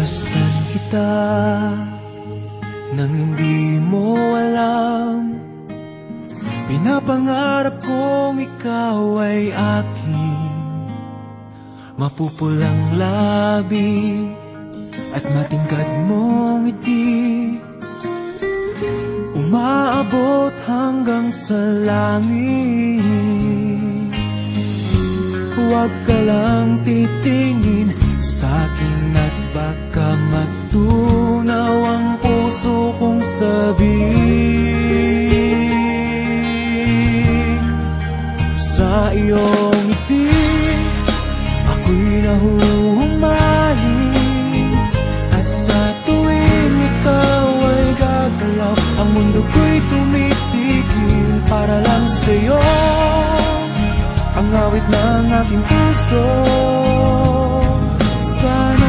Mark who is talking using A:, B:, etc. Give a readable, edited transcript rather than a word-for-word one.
A: Masdan kita nang hindi mo alam. Pinapangarap kong ikaw ay akin. Mapupulang labi at matingkad mong ngiti, umaabot hanggang sa langit. Huwag ka lang titingin sa'kin at baka matunaw ang puso kong sabik. Sa iyong ngiti ako'y nahuhumaling, at sa tuwing ikaw ay gagalaw, ang mundo ko'y tumitigil para lang sa'yo. Ang awit ng aking puso, sana